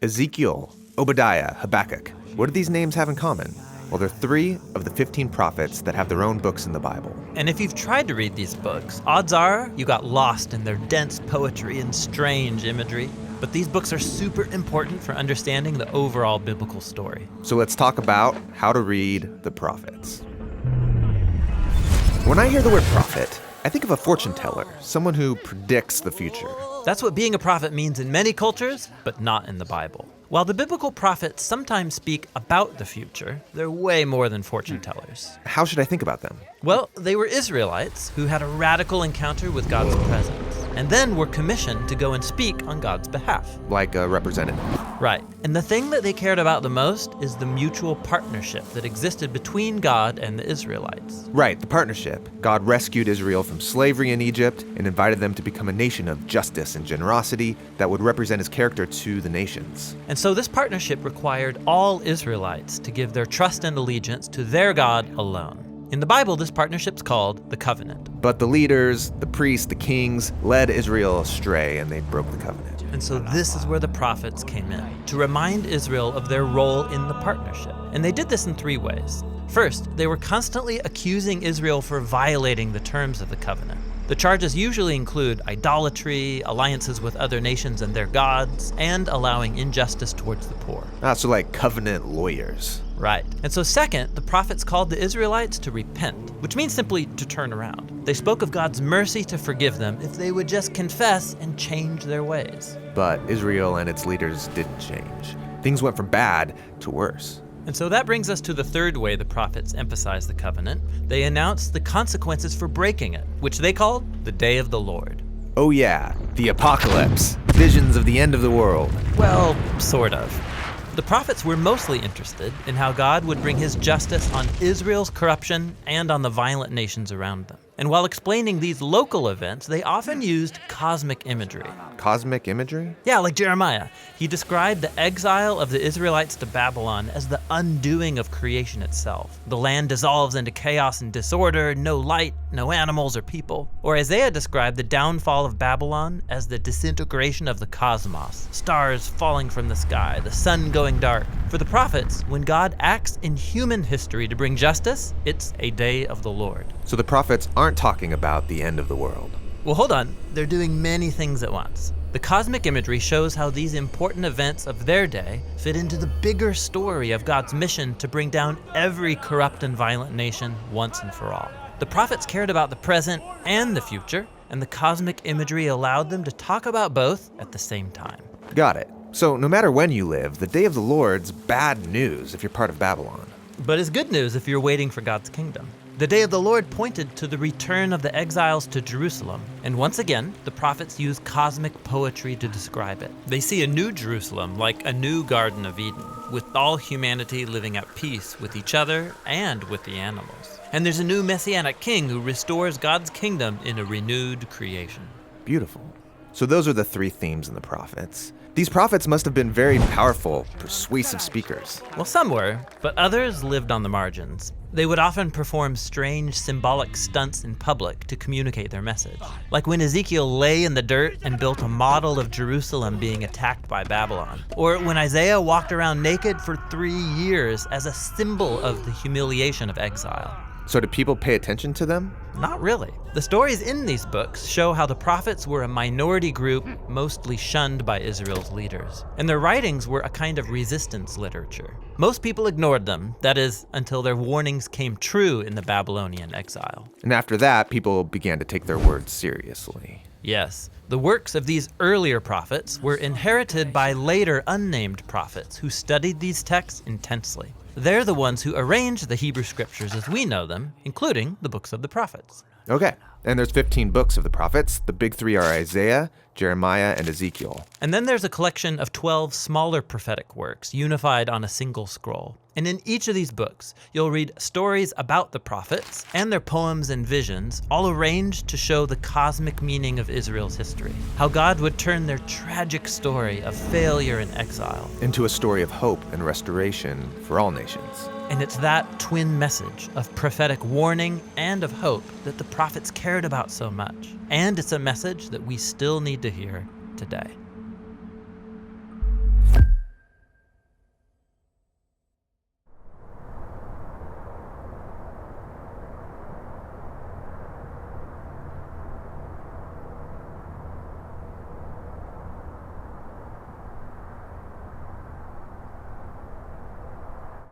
Ezekiel, Obadiah, Habakkuk. What do these names have in common? Well, they're 3 of the 15 prophets that have their own books in the Bible. And if you've tried to read these books, odds are you got lost in their dense poetry and strange imagery. But these books are super important for understanding the overall biblical story. So let's talk about how to read the prophets. When I hear the word prophet, I think of a fortune teller, someone who predicts the future. That's what being a prophet means in many cultures, but not in the Bible. While the biblical prophets sometimes speak about the future, they're way more than fortune tellers. How should I think about them? Well, they were Israelites who had a radical encounter with God's presence, and then were commissioned to go and speak on God's behalf. Like a representative. Right. And the thing that they cared about the most is the mutual partnership that existed between God and the Israelites. Right, the partnership. God rescued Israel from slavery in Egypt and invited them to become a nation of justice and generosity that would represent his character to the nations. And so this partnership required all Israelites to give their trust and allegiance to their God alone. In the Bible, this partnership's called the covenant. But the leaders, the priests, the kings, led Israel astray and they broke the covenant. And so this is where the prophets came in, to remind Israel of their role in the partnership. And they did this in 3 ways. First, they were constantly accusing Israel for violating the terms of the covenant. The charges usually include idolatry, alliances with other nations and their gods, and allowing injustice towards the poor. So like covenant lawyers. Right. And so second, the prophets called the Israelites to repent, which means simply to turn around. They spoke of God's mercy to forgive them if they would just confess and change their ways. But Israel and its leaders didn't change. Things went from bad to worse. And so that brings us to the third way the prophets emphasized the covenant. They announced the consequences for breaking it, which they called the day of the Lord. Oh yeah, the apocalypse. Visions of the end of the world. Well, sort of. The prophets were mostly interested in how God would bring his justice on Israel's corruption and on the violent nations around them. And while explaining these local events, they often used cosmic imagery. Cosmic imagery? Yeah, like Jeremiah. He described the exile of the Israelites to Babylon as the undoing of creation itself. The land dissolves into chaos and disorder, no light, no animals or people. Or Isaiah described the downfall of Babylon as the disintegration of the cosmos, stars falling from the sky, the sun going dark. For the prophets, when God acts in human history to bring justice, it's a day of the Lord. So the prophets aren't talking about the end of the world. Well, hold on. They're doing many things at once. The cosmic imagery shows how these important events of their day fit into the bigger story of God's mission to bring down every corrupt and violent nation once and for all. The prophets cared about the present and the future, and the cosmic imagery allowed them to talk about both at the same time. Got it. So no matter when you live, the day of the Lord's bad news if you're part of Babylon. But it's good news if you're waiting for God's kingdom. The day of the Lord pointed to the return of the exiles to Jerusalem. And once again, the prophets use cosmic poetry to describe it. They see a new Jerusalem, like a new Garden of Eden, with all humanity living at peace with each other and with the animals. And there's a new Messianic king who restores God's kingdom in a renewed creation. Beautiful. So those are the 3 themes in the prophets. These prophets must have been very powerful, persuasive speakers. Well, some were, but others lived on the margins. They would often perform strange symbolic stunts in public to communicate their message. Like when Ezekiel lay in the dirt and built a model of Jerusalem being attacked by Babylon. Or when Isaiah walked around naked for 3 years as a symbol of the humiliation of exile. So did people pay attention to them? Not really. The stories in these books show how the prophets were a minority group, mostly shunned by Israel's leaders. And their writings were a kind of resistance literature. Most people ignored them, that is, until their warnings came true in the Babylonian exile. And after that, people began to take their words seriously. Yes. The works of these earlier prophets were inherited by later unnamed prophets who studied these texts intensely. They're the ones who arranged the Hebrew scriptures as we know them, including the books of the prophets. Okay, and there's 15 books of the prophets. The big 3 are Isaiah, Jeremiah, and Ezekiel. And then there's a collection of 12 smaller prophetic works unified on a single scroll. And in each of these books, you'll read stories about the prophets and their poems and visions, all arranged to show the cosmic meaning of Israel's history. How God would turn their tragic story of failure and exile into a story of hope and restoration for all nations. And it's that twin message of prophetic warning and of hope that the prophets cared about so much. And it's a message that we still need to hear today.